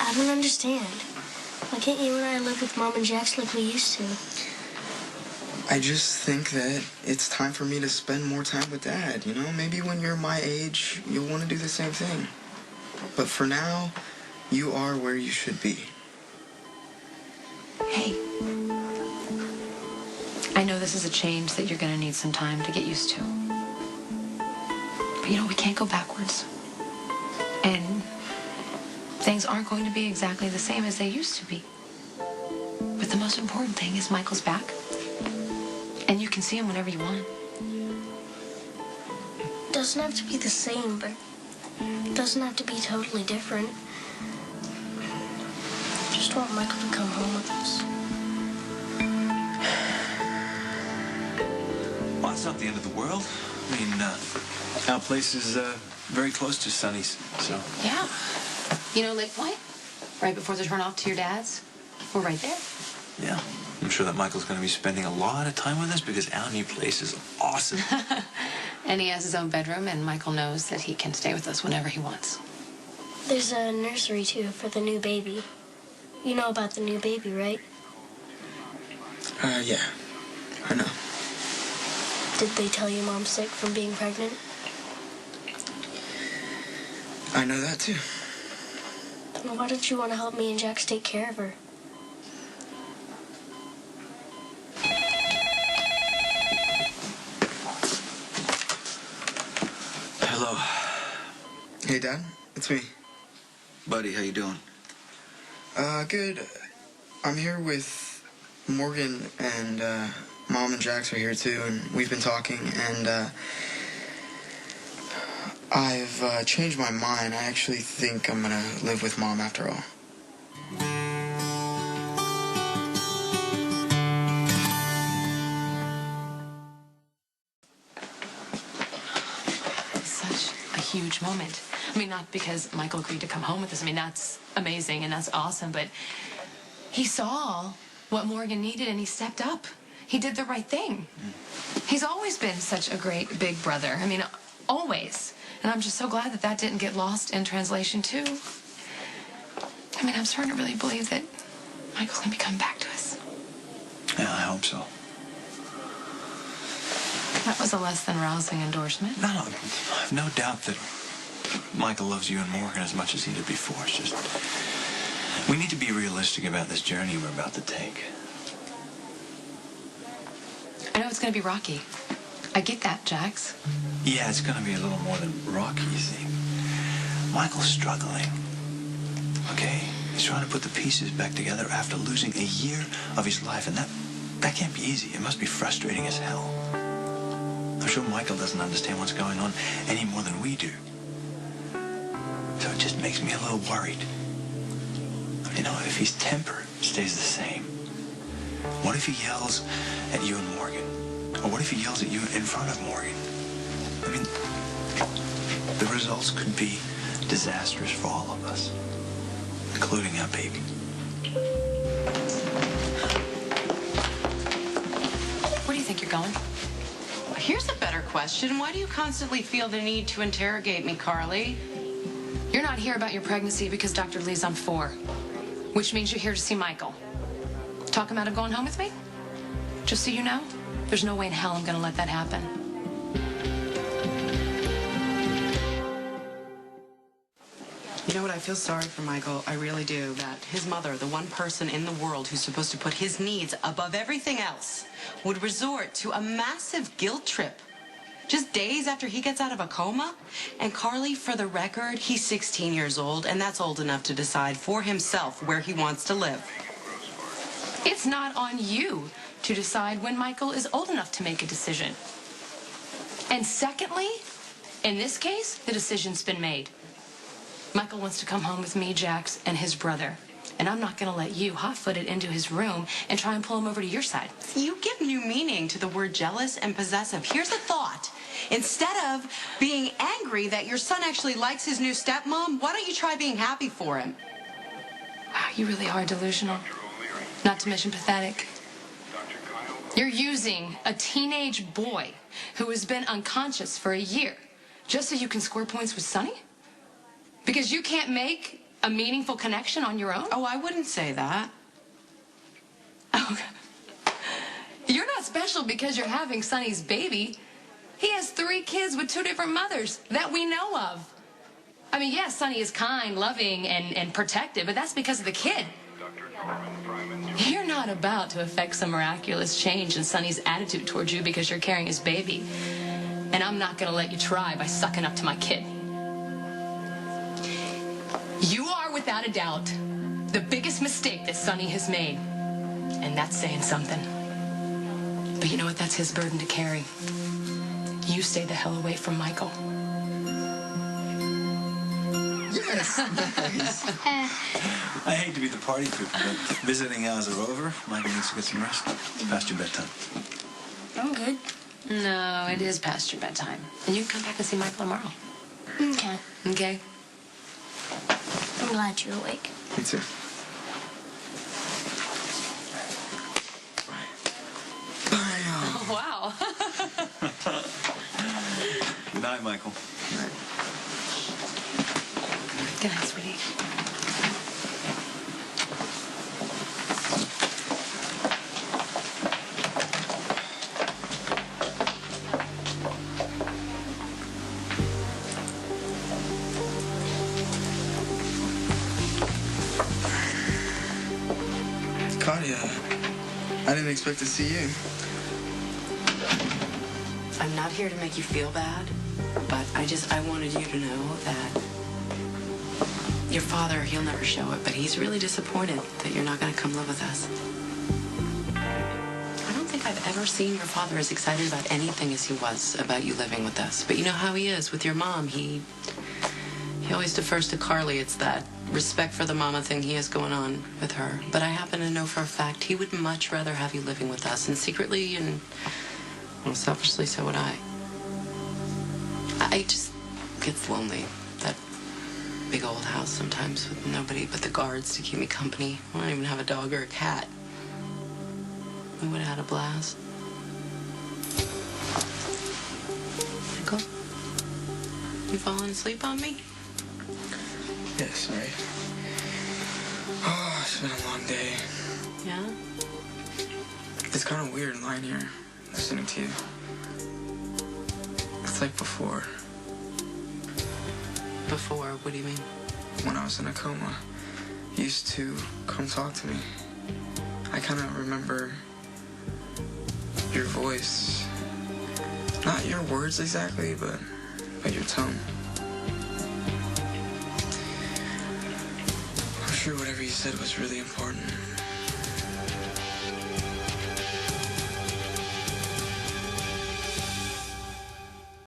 I don't understand. Why can't you and I live with Mom and Jax like we used to? I just think that it's time for me to spend more time with Dad, you know? Maybe when you're my age, you'll want to do the same thing. But for now, you are where you should be. Hey. I know this is a change that you're going to need some time to get used to. But, we can't go backwards. And things aren't going to be exactly the same as they used to be. But the most important thing is Michael's back. And you can see him whenever you want. It doesn't have to be the same, but it doesn't have to be totally different. I just want Michael to come home with us. Well, it's not the end of the world. I mean, our place is very close to Sonny's, so... Yeah. Lake Point? Right before the turn off to your dad's? We're right there. Yeah. I'm sure that Michael's going to be spending a lot of time with us because our new place is awesome. And he has his own bedroom, and Michael knows that he can stay with us whenever he wants. There's a nursery, too, for the new baby. You know about the new baby, right? Yeah. I know. Did they tell you Mom's sick from being pregnant? I know that, too. Then why don't you want to help me and Jax take care of her? Hello. Hey, Dad. It's me. Buddy, how you doing? Good. I'm here with Morgan, and Mom and Jax are here, too, and we've been talking, and I've changed my mind. I actually think I'm gonna live with Mom after all. Such a huge moment. Not because Michael agreed to come home with us. That's amazing and that's awesome, but he saw what Morgan needed and he stepped up. He did the right thing. He's always been such a great big brother. Always. And I'm just so glad that didn't get lost in translation, too. I'm starting to really believe that Michael's going to be coming back to us. Yeah, I hope so. That was a less than rousing endorsement. No, I've no doubt that Michael loves you and Morgan as much as he did before. It's just, we need to be realistic about this journey we're about to take. I know it's going to be rocky. I get that, Jax. Yeah, it's going to be a little more than rocky, you see. Michael's struggling. Okay? He's trying to put the pieces back together after losing a year of his life, and that can't be easy. It must be frustrating as hell. I'm sure Michael doesn't understand what's going on any more than we do. So it just makes me a little worried. If his temper stays the same, what if he yells at you and Morgan? Or what if he yells at you in front of Morgan? The results could be disastrous for all of us, including our baby. Where do you think you're going? Here's a better question. Why do you constantly feel the need to interrogate me, Carly? You're not here about your pregnancy because Dr. Lee's on 4, which means you're here to see Michael. Talk him out of going home with me? Just so you know, there's no way in hell I'm going to let that happen. You know what? I feel sorry for Michael. I really do. That his mother, the one person in the world who's supposed to put his needs above everything else, would resort to a massive guilt trip just days after he gets out of a coma. And Carly, for the record, he's 16 years old, and that's old enough to decide for himself where he wants to live. It's not on you to decide when Michael is old enough to make a decision. And secondly, in this case, the decision's been made. Michael wants to come home with me, Jax, and his brother. And I'm not going to let you hot-foot it into his room and try and pull him over to your side. You give new meaning to the word jealous and possessive. Here's a thought. Instead of being angry that your son actually likes his new stepmom, why don't you try being happy for him? Wow, you really are delusional. Not to mention pathetic. You're using a teenage boy who has been unconscious for a year just so you can score points with Sonny? Because you can't make a meaningful connection on your own? Oh, I wouldn't say that. Oh, you're not special because you're having Sonny's baby. He has 3 kids with 2 different mothers that we know of. I mean, yes, Sonny is kind, loving, and protective, but that's because of the kid. You're not about to affect some miraculous change in Sonny's attitude towards you because you're carrying his baby. And I'm not going to let you try by sucking up to my kid. You are, without a doubt, the biggest mistake that Sonny has made. And that's saying something. But you know what? That's his burden to carry. You stay the hell away from Michael. Yes. Nice. I hate to be the party pooper, but visiting hours are over. Michael needs to get some rest. It's past your bedtime. I'm good. No, it is past your bedtime. And you can come back and see Michael tomorrow. Okay. Okay? I'm glad you're awake. Me too. Oh, wow. Good night, Michael. Good night, sweetie. Claudia, I didn't expect to see you. I'm not here to make you feel bad, but I wanted you to know that your father, he'll never show it, but he's really disappointed that you're not going to come live with us. I don't think I've ever seen your father as excited about anything as he was about you living with us. But you know how he is with your mom. He always defers to Carly. It's that respect for the mama thing he has going on with her. But I happen to know for a fact he would much rather have you living with us. And secretly and, well, selfishly, so would I. I just get lonely. That big old house sometimes with nobody but the guards to keep me company. I don't even have a dog or a cat. We would have had a blast. Michael? You falling asleep on me? Yeah, sorry. Oh, it's been a long day. Yeah? It's kind of weird lying here, listening to you. It's like before, Before, what do you mean? when I was in a coma. You used to come talk to me. I kind of remember your voice. Not your words exactly, but your tone. I'm sure whatever you said was really important.